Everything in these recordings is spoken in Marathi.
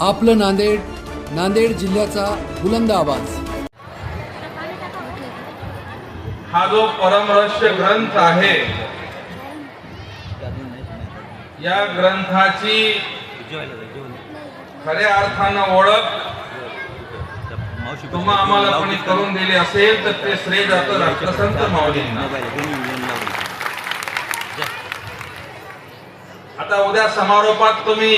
आपलं नांदेड, नांदेड जिल्ह्याचा बुलंद आवाज। हा जो परमरहस्य ग्रंथ आहे, या ग्रंथाची खऱ्या अर्थानं ओळख तुम्हा आम्हाला कोणी करून दिली असेल तर ते श्रेय जातं राष्ट्रसंत माऊलींना। आता उद्या समारोपात तुम्ही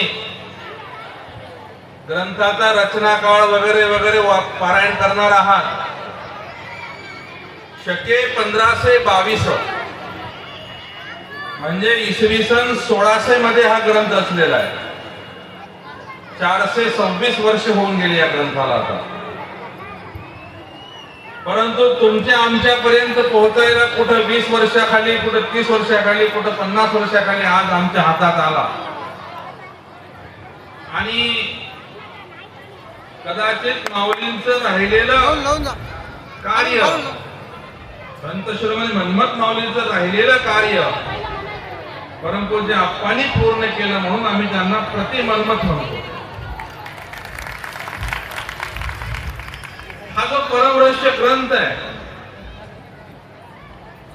ग्रंथाचा रचनाकाळ वगैरे वगैरे पारायण करणार आहात। शके 1522 म्हणजे इसवी सन 1600 मध्ये हा ग्रंथ रचलेला आहे। 426 वर्ष होऊन गेली या ग्रंथाला आता, परंतु तुमच्या आमच्यापर्यंत पोहोचायला कुठं 20 वर्षाखाली, कुठं 30 वर्षाखाली, कुठं 50 वर्षाखाली आज आमच्या हातात आला। आणि कदाचित माऊलींचं राहिलेलं कार्य, संत शिरोमणी मनमत माऊलींचं राहिलेलं कार्य परंतु आप्पांनी पूर्ण केलं, म्हणून आम्ही त्यांना प्रति मनमत म्हणतो। हा जो परमरहस्य ग्रंथ आहे,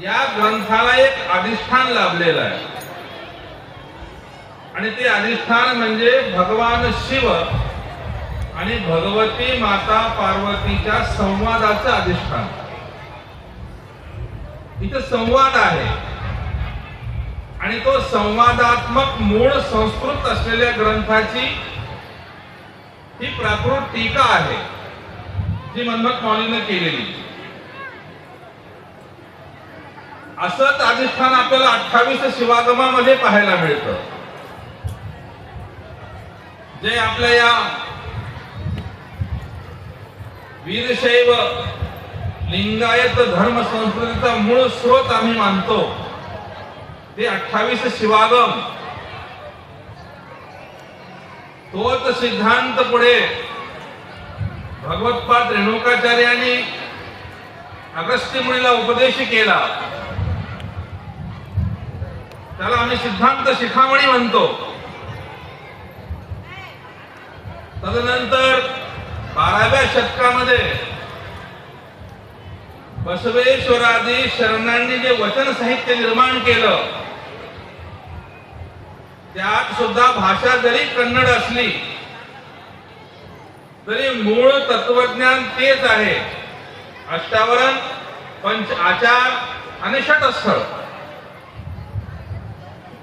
या ग्रंथाला एक अधिष्ठान लाभलेलं आहे आणि ते अधिष्ठान म्हणजे भगवान शिव आणि भगवती माता पार्वतीच्या संवादाचं अधिष्ठान। इथं संवाद आहे आणि तो संवादात्मक मूळ संस्कृत असलेल्या ग्रंथाची ही प्राकृत टीका आहे जी मनमत माऊलीने केलेली। असंच अधिष्ठान आपल्याला 28 शिवागमामध्ये पाहायला मिळतं, जे आपल्या या वीरशैव लिंगायत धर्म संस्कृतीचा मूळ स्रोत आम्ही मानतो ते 28 शिवागम। तोच सिद्धांत पुढे भगवत्पाद रेणुकाचार्यांनी अगस्त्य मुनीला उपदेश केला, त्याला आम्ही सिद्धांत शिखामणी म्हणतो। तदनंतर 12व्या शतकामध्ये बसवेश्वरादी शरणांनी जे वचन साहित्य निर्माण केलं, त्यात सुद्धा भाषा जरी कन्नड असली तरी मूळ तत्वज्ञान तेच आहे। अष्टावरण, पंच आचार आणि षटस्थळ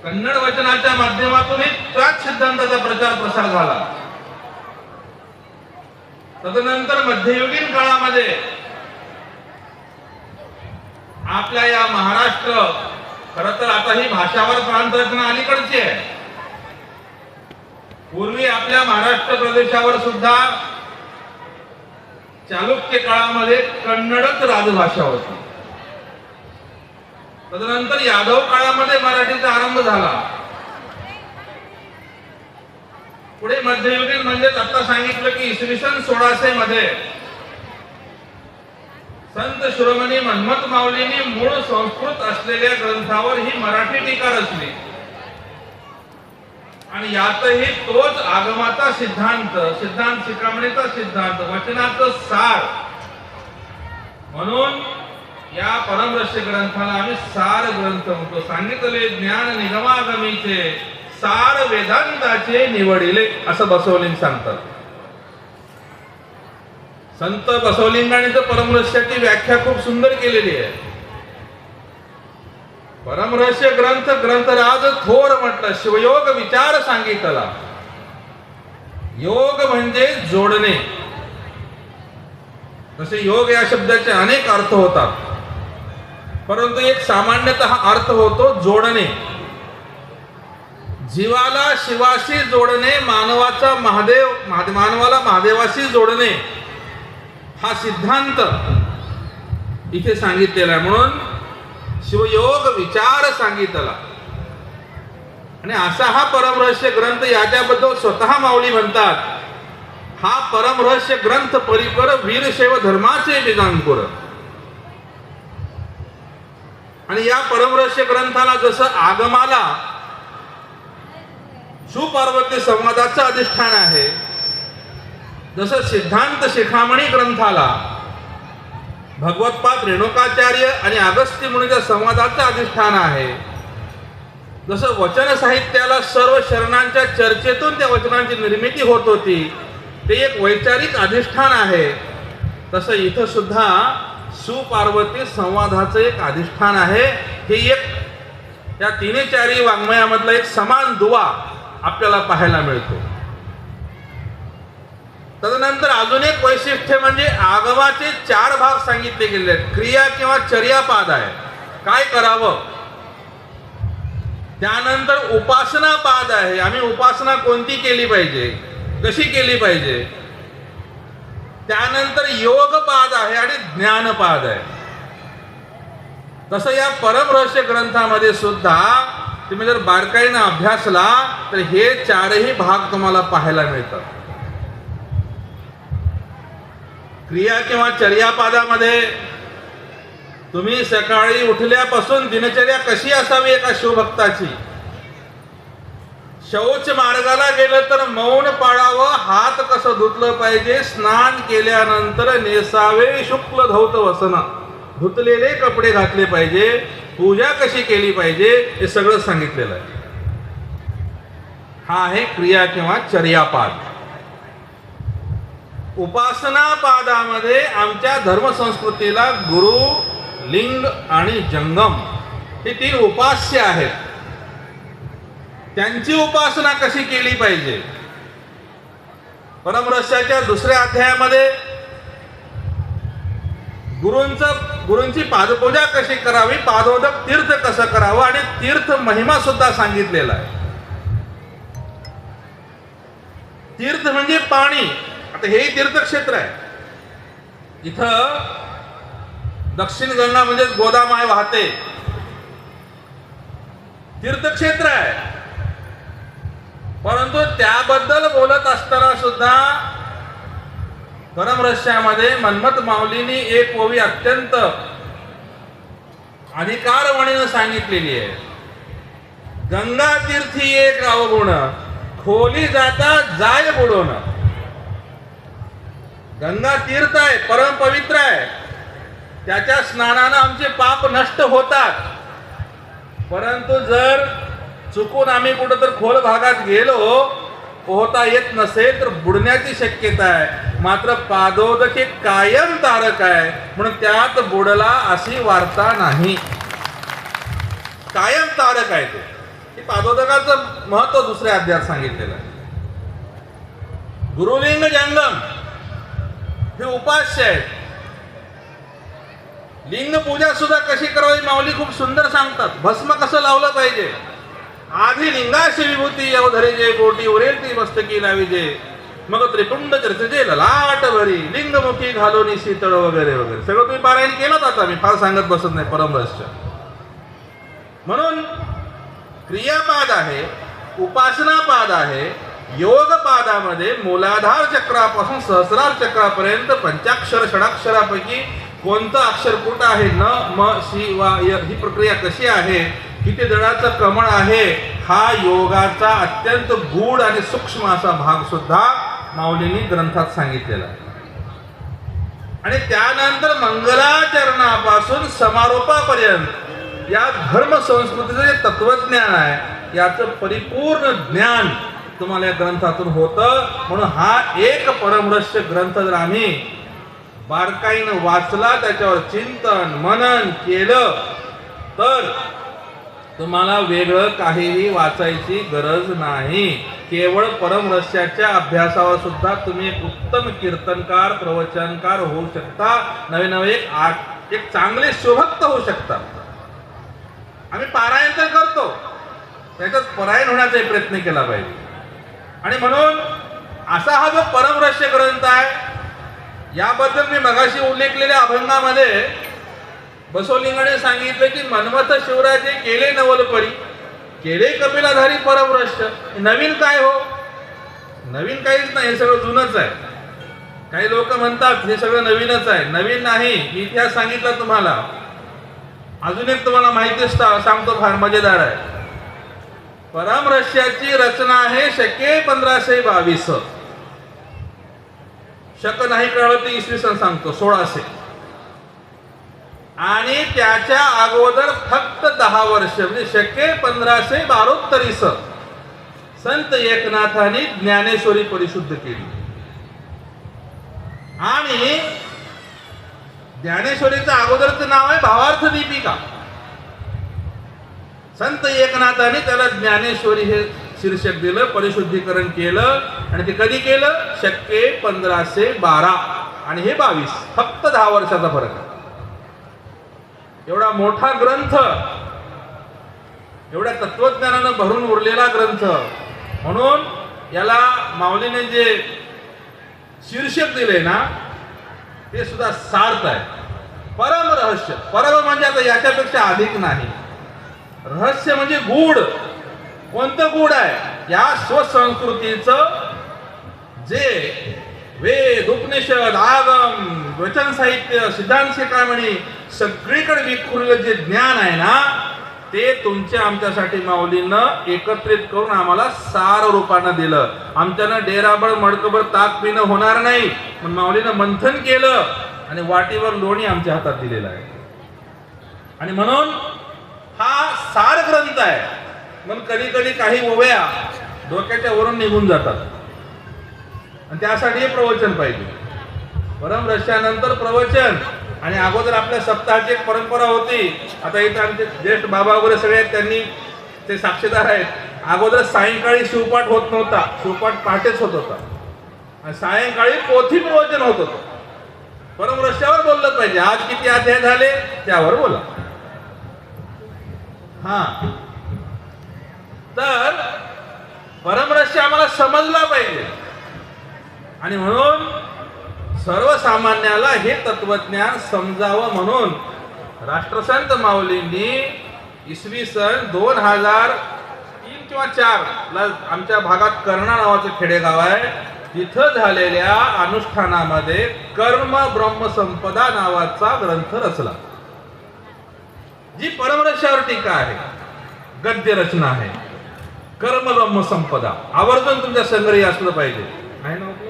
कन्नड वचनाच्या माध्यमातून त्याच सिद्धांताचा प्रचार प्रसार झाला। तदनंतर मध्ययुगीन काळामध्ये आपल्या या महाराष्ट्र, खरं तर आता ही भाषावर प्रांत रचना अलीकडची आहे, पूर्वी आपल्या महाराष्ट्र प्रदेशावर सुद्धा चालुक्य काळामध्ये कन्नडच राजभाषा होती। तदनंतर यादव काळामध्ये मराठीचा आरंभ झाला। पुढे मध्ययुगीन म्हणजे आता सांगितलं की इसवी सन 1600 मध्ये संत शिरोमणी मनमत माऊलींनी मूळ संस्कृत असलेल्या ग्रंथावर ही मराठी टीका रचली आणि यातही तोच आगमाचा सिद्धांत, सिद्धांत शिखामणीचा सिद्धांत, वचनाचं सार, म्हणून या परमरहस्य ग्रंथाला आम्ही सार ग्रंथ म्हणतो। सांगितले ज्ञान निगमागमीचे सार वेदांताचे निवडिले असं बसवलिंग सांगतात। संत बसवलिंगाने तर परमरहस्याची व्याख्या खूप सुंदर केलेली आहे। परमरहस्य ग्रंथ ग्रंथराज थोर म्हटलं, शिवयोग विचार सांगितला। योग म्हणजे जोडणे, तसे योग या शब्दाचे अनेक अर्थ होतात, परंतु एक सामान्यतः अर्थ होतो जोडणे। जीवाला शिवाशी जोडणे, मानवाचा मानवाला महादेवाशी जोडणे हा सिद्धांत इथे सांगितलेला आहे, म्हणून शिवयोग विचार सांगितला। आणि असा हा परमरहस्य ग्रंथ, याच्याबद्दल स्वतः माऊली म्हणतात, हा परमरहस्य ग्रंथ परिकर वीरशैव धर्माचे वेदांकुर। आणि या परमरहस्य ग्रंथाला जसं आगमाला शिव पार्वती संवादाचं अधिष्ठान आहे, जसं सिद्धांत शिखामणी ग्रंथाला भगवत्पाद रेणुकाचार्य आणि अगस्त्य मुनीच्या संवादाचं अधिष्ठान आहे, जसं वचन साहित्याला सर्व शरणांच्या चर्चेतून त्या वचनांची निर्मिती होत होती, ते एक वैचारिक अधिष्ठान आहे, तसं इथं सुद्धा सुपार्वती संवादाचं एक अधिष्ठान आहे. हे एक या तिन्ही चारी वाङ्मयामधला एक समान दुवा आपल्याला पाहायला मिळतो. तदनंतर अजून एक वैशिष्ट्य म्हणजे आगमाचे 4 भाग सांगितले गेले आहेत. क्रिया किंवा चर्यापाद आहे, काय करावं. त्यानंतर उपासना पाद आहे, आम्ही उपासना कोणती केली पाहिजे, कशी केली पाहिजे. त्यानंतर योग पाद आहे आणि ज्ञानपाद आहे. तसं या परमरहस्य ग्रंथामध्ये सुद्धा तुम्ही जर बारकाईनं अभ्यासला तर हे 4ही भाग तुम्हाला पाहायला मिळतात. क्रिया किंवा चर्यापादामध्ये तुम्ही सकाळी उठल्यापासून दिनचर्या कशी असावी एका शिवभक्ताची. शौच मार्गाला गेलं तर मौन पाळावं, हात कसं धुतलं पाहिजे, स्नान केल्यानंतर नेसावे शुक्ल धौत वसन, धुतलेले कपडे घातले पाहिजे, पूजा कशी केली पाहिजे, हे सगळं सांगितलेलं आहे. हा आहे क्रिया किंवा चर्यापाद. उपासना पादामध्ये आमच्या धर्मसंस्कृतीला गुरु, लिंग आणि जंगम हे 3 उपास्य आहेत. त्यांची उपासना कशी केली पाहिजे. परमरहस्याच्या 2ऱ्या अध्यायामध्ये गुरूंची पादपूजा कशी करावी, पादोदक तीर्थ कसं करावं आणि तीर्थ महिमा सुद्धा सांगितलेला आहे. तीर्थ म्हणजे पाणी. आता हे तीर्थक्षेत्र आहे. इथं दक्षिण गंगा म्हणजे गोदामाय वाहते, तीर्थक्षेत्र आहे. परंतु त्याबद्दल बोलत असताना सुद्धा परमरहस्यामध्ये मन्मथ माऊलींनी एक ओवी अत्यंत अधिकारवाणीनं सांगितलेली आहे. गंगा तीर्थी एक अवगुण, खोली जाता जाय बुडवण. गंगा तीर्थ आहे, परम पवित्र आहे, त्याच्या स्नानानं आमचे पाप नष्ट होतात. परंतु जर चुकून आम्ही कुठं तर खोल भागात गेलो, पोहता येत नसेल तर बुडण्याची शक्यता आहे. मात्र पादोदक हे कायम तारक आहे, म्हणून त्यात बुडला अशी वार्ता नाही. कायम तारक आहे ते. पादोदकाचं महत्व 2ऱ्या अध्यायात सांगितलेलं आहे. गुरुलिंग जंगम हे उपास्य आहेत. लिंग पूजा सुद्धा कशी करावी माऊली खूप सुंदर सांगतात. भस्म कसं लावलं पाहिजे. आधी लिंगाशी विभूती अवधरे जे कोटी उरेल ती मस्तकी लाविजे, मग त्रिपुंड चर्चेचे ललाट भरी, लिंगमुखी घालोनी शीतळ वगैरे वगैरे सगळं तुम्ही पारायण केलं. आता मी फार सांगत बसत नाही परमरहस्य. म्हणून क्रियापाद आहे, उपासना पाद आहे. योग पादामध्ये मूलाधार चक्रापासून सहस्रार चक्रापर्यंत पंचाक्षर षडाक्षरापैकी कोणतं अक्षर कुठं आहे, न म शी वा य, ही प्रक्रिया कशी आहे, किती दळाचं कमळ आहे, हा योगाचा अत्यंत गूढ आणि सूक्ष्म असा भाग सुद्धा माऊलींनी ग्रंथात सांगितलेला आहे. आणि त्यानंतर मंगलाचरणापासून समारोपापर्यंत या धर्म संस्कृतीचं जे तत्वज्ञान आहे, याचं परिपूर्ण ज्ञान तुम्हाला या ग्रंथातून होतं. म्हणून हा एक परमरहस्य ग्रंथ जर आम्ही बारकाईनं वाचला, त्याच्यावर चिंतन मनन केलं तर तुम्हाला वेगळं काहीही वाचायची गरज नाही. केवळ परमरहस्याच्या अभ्यासावर सुद्धा तुम्ही एक उत्तम कीर्तनकार, प्रवचनकार होऊ शकता. नवे नवे एक चांगले शिवभक्त होऊ शकता. आम्ही पारायण तर करतो, त्याच्यात परायण होण्याचा प्रयत्न केला पाहिजे. आणि म्हणून असा हा जो परमरहस्य ग्रंथ आहे, याबद्दल मी मगाशी उल्लेखलेल्या अभंगामध्ये बसवलिंगाने सांगितलं की मन्मथ शिवराजे केले नवलपरी, केले कपिलाधारी परमरहस्य. नवीन काय हो, नवीन काहीच नाही, हे सगळं जुनच आहे. काही लोक म्हणतात हे सगळं नवीनच आहे. नवीन नाही, मी इतिहास सांगितला तुम्हाला. अजून एक तुम्हाला माहिती सांगतो, फार मजेदार आहे. परमरहस्याची रचना आहे शके 1522. शक नाही कळलं ते इसवी सन सांगतो 1600, आणि त्याच्या अगोदर फक्त 10 वर्ष म्हणजे शके 1572 संत एकनाथांनी ज्ञानेश्वरी परिशुद्ध केली. आणि ज्ञानेश्वरीचं अगोदरचं नाव आहे भावार्थ दीपिका. संत एकनाथाने त्याला ज्ञानेश्वरी हे शीर्षक दिलं, परिशुद्धीकरण केलं. आणि ते कधी केलं? शके 1512 आणि हे 22, फक्त 10 वर्षाचा फरक आहे. एवढा मोठा ग्रंथ, एवढ्या तत्वज्ञानानं भरून उरलेला ग्रंथ, म्हणून याला माऊलीने जे शीर्षक दिले ना ते सुद्धा सार्थ आहे. परम रहस्य. परम म्हणजे आता याच्यापेक्षा अधिक नाही. रहस्य म्हणजे गूढ. कोणतं गूढ आहे? या स्वसंस्कृतीचं जे वेद, उपनिषद, आगम, वचन साहित्य, सिद्धांत शिखामणी सगळीकडे विखुरलेलं जे ज्ञान आहे ना ते तुमच्या आमच्यासाठी माऊलीनं एकत्रित करून आम्हाला सार रूपानं दिलं. आमच्यानं डेराबळ मडकभर ताक पिणं होणार नाही, पण माऊलीनं मंथन केलं आणि वाटीवर लोणी आमच्या हातात दिलेलं आहे. आणि म्हणून हा सार ग्रंथ आहे. म्हणून कधी कधी काही ओव्या डोक्याच्या वरून निघून जातात आणि त्यासाठी हे प्रवचन पाहिजे. परम रहस्यानंतर प्रवचन. आणि अगोदर आपल्या सप्ताहाची एक परंपरा होती. आता इथे आमचे ज्येष्ठ बाबा वगैरे सगळे त्यांनी ते साक्षीदार आहेत. अगोदर सायंकाळी शिवपाठ होत नव्हता, शिवपाठ पहाटेच होत होता आणि सायंकाळी पोथी प्रवचन होत होतं. परम रहस्यावर बोललं पाहिजे. आज किती अध्याय झाले त्यावर बोला. हा, तर परम रहस्य आम्हाला समजला पाहिजे. आणि म्हणून सर्वसामान्याला हे तत्वज्ञान समजावं म्हणून राष्ट्रसंत माऊलींनी इसवी सन 2003 किंवा 4 ला आमच्या भागात कर्णा नावाचं खेडेगाव आहे, तिथं झालेल्या अनुष्ठानामध्ये कर्म ब्रह्मसंपदा नावाचा ग्रंथ रचला. जी परमरहस्यावर टीका आहे, गद्य रचना आहे. कर्म ब्रह्मसंपदा आवर्जून तुमच्या संग्रही असलं पाहिजे. आहे ना उपलब्ध?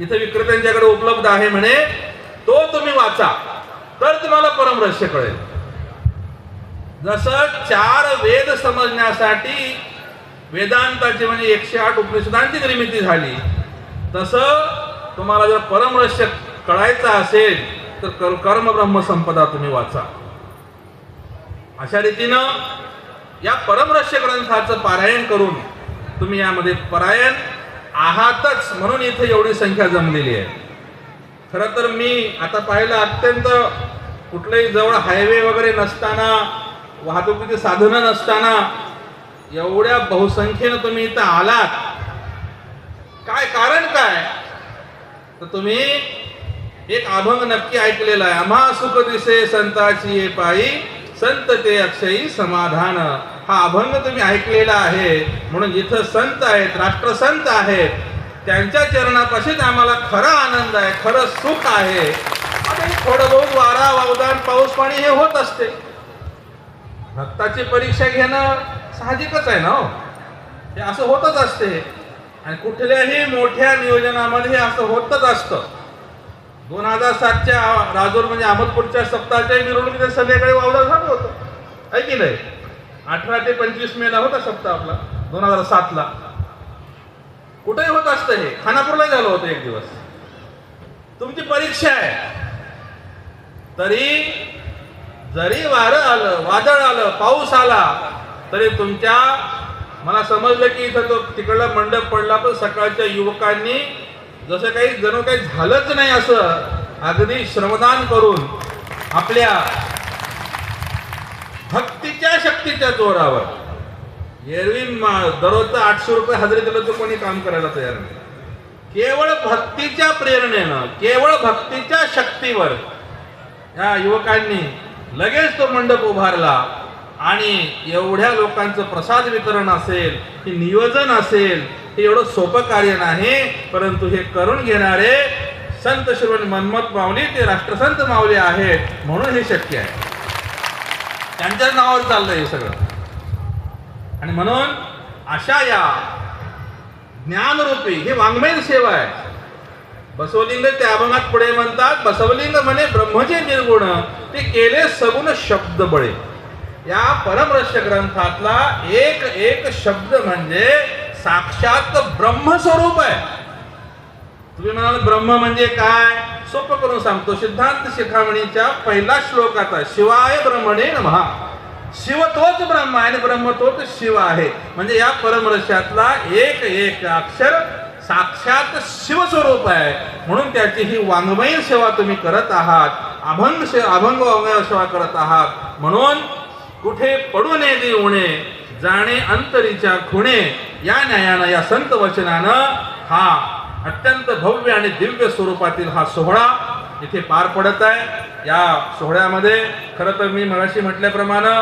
इथे विक्रेत्यांच्याकडे उपलब्ध आहे म्हणे. तो तुम्ही वाचा तर तुम्हाला परमरहस्य कळेल. जसं 4 वेद समजण्यासाठी वेदांताची म्हणजे 108 उपनिषदांची निर्मिती झाली, तसं तुम्हाला जर परमरहस्य कळायचं असेल तर कर्म ब्रह्मसंपदा तुम्ही वाचा. अशा रीतीनं या परमरहस्य ग्रंथाचं पारायण करून तुम्ही यामध्ये परायण आहातच म्हणून इथे एवढी संख्या जमलेली आहे. खरं तर मी आता पाहिलं, अत्यंत कुठल्याही जवळ हायवे वगैरे नसताना, वाहतुकीची साधनं नसताना एवढ्या बहुसंख्येनं तुम्ही इथं आलात. काय कारण काय? तर तुम्ही एक अभंग नक्की ऐकलेला आहे. आम्हा सुख दिसे संताची ये पायी, संत ते अक्षयी समाधान. हा अभंग तुम्ही ऐकलेला आहे. म्हणून जिथं संत आहेत, राष्ट्रसंत आहेत, त्यांच्या चरणापाशीच आम्हाला खरा आनंद आहे, खरं सुख आहे. आता थोडं बहुत वारा वावदान पाऊस पाणी हे होत असते. भक्ताची परीक्षा घेणं साहजिकच आहे ना हो. हे असं होतच असते आणि कुठल्याही मोठ्या नियोजनामध्ये हे असं होतच असतं. 2007च्या राजूर म्हणजे अहमदपूरच्या सप्ताहाच्या मिरवणुकीत संध्याकाळी वावदान झालं होतं, आहे की नाही? 18 ते 25 मेला होता सप्ताह आपला 2007ला. कुठेही होत असतं हे. खानापूरला झालं होतं एक दिवस. तुमची परीक्षा आहे, तरी जरी वारं आलं, वादळ आलं, पाऊस आला, तरी तुमच्या मला समजलं की इथं तो तिकडला मंडप पडला, पण सकाळच्या युवकांनी जसं काही जणू काही झालंच नाही असं अगदी श्रमदान करून आपल्या भक्तीच्या शक्तीच्या जोरावर, एरवी दररोजचं 800 रुपये हजेरी दिलं तर कोणी काम करायला तयार नाही. केवळ भक्तीच्या प्रेरणेनं, केवळ भक्तीच्या शक्तीवर या युवकांनी लगेच तो मंडप उभारला. आणि एवढ्या लोकांचं प्रसाद वितरण असेल, हे नियोजन असेल, हे एवढं सोपं कार्य नाही. परंतु हे करून घेणारे संत श्रीमंत मन्मथ माऊली, ते राष्ट्रसंत माऊली आहेत म्हणून हे शक्य आहे. त्यांच्याच नावावर चाललंय हे सगळं. आणि म्हणून अशा या ज्ञानरूपी हे वाङ्मय सेवा आहे. बसवलिंग त्या अभंगात पुढे म्हणतात, बसवलिंग म्हणे ब्रह्मचे निर्गुण, ते केले सगुण शब्द बळे. या परमरहस्य ग्रंथातला एक एक शब्द म्हणजे साक्षात ब्रह्मस्वरूप आहे. तुम्ही म्हणाल ब्रह्म म्हणजे काय, सोपं करून सांगतो. सिद्धांत शिखामणीच्या पहिला श्लोकात आहे, शिवाय ब्रह्मणे नमः. शिव तोच ब्रह्म आहे आणि ब्रह्म तोच शिव आहे. म्हणजे या परमरहस्यातला एक एक अक्षर साक्षात शिवस्वरूप आहे. म्हणून त्याची ही वाङ्मयीन सेवा तुम्ही करत आहात, अभंग वाङ्मय सेवा करत आहात. म्हणून कुठे पडू नये देऊणे, जाणे अंतरीच्या खुणे, या न्यायानं या संत वचनानं हा अत्यंत भव्य आणि दिव्य स्वरूपातील हा सोहळा इथे पार पडत आहे. या सोहळ्यामध्ये खरं तर मी मगाशी म्हटल्याप्रमाणे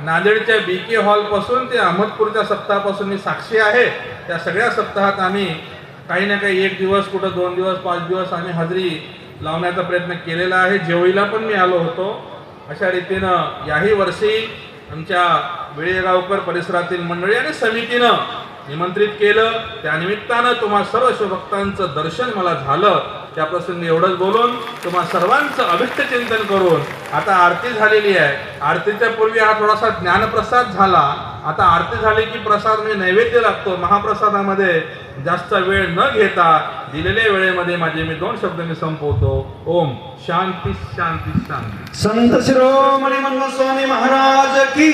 नांदेडच्या BK हॉल पासून ते अहमदपूरच्या सप्ताहापासून मी साक्षी आहे. त्या सगळ्या सप्ताहात आम्ही काही ना काही 1 दिवस, कुठं 2 दिवस, 5 दिवस आम्ही हजेरी लावण्याचा प्रयत्न केलेला आहे. जेवळीला पण मी आलो होतो. अशा रीतीनं याही वर्षी आमच्या वेळेगावकर परिसरातील मंडळी आणि समितीनं निमंत्रित केलं. त्या निमित्तानं तुम्हा सर्व शिवभक्तांचं दर्शन मला झालं. त्या प्रसंगी एवढंच बोलून तुम्हा सर्वांचं अभिष्ट चिंतन करून आता आरती झालेली आहे. आरतीच्या पूर्वी हा थोडासा ज्ञानप्रसाद झाला. आता आरती झाली की प्रसाद म्हणजे नैवेद्य लागतो. महाप्रसादामध्ये जास्त वेळ न घेता दिलेल्या वेळेमध्ये माझे मी 2 शब्द मी संपवतो. ओम शांती शांती शांती. संत शिरोमणी मंगल स्वामी महाराज की,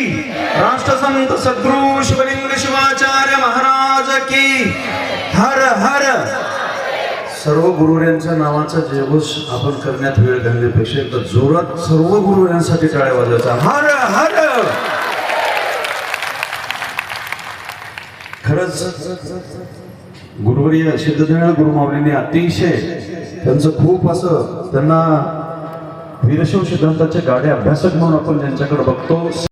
राष्ट्रसंत सद्गुरु शिवलिंग शिवाचार्य महाराज की, हर हर. सर्व गुरुऱ्यांच्या नावाचा जयघोष आपण करण्यात वेळ घालण्यापेक्षा एकदा जोरात सर्व गुरुऱ्यांसाठी टाळ्या वाजवायचा. हर हर. खरंच गुरुवर्य सिद्धदेव गुरुमाऊलींनी अतिशय त्यांचं खूप असं, त्यांना वीरशैव सिद्धांताचे गाढे अभ्यासक म्हणून आपण ज्यांच्याकडे बघतो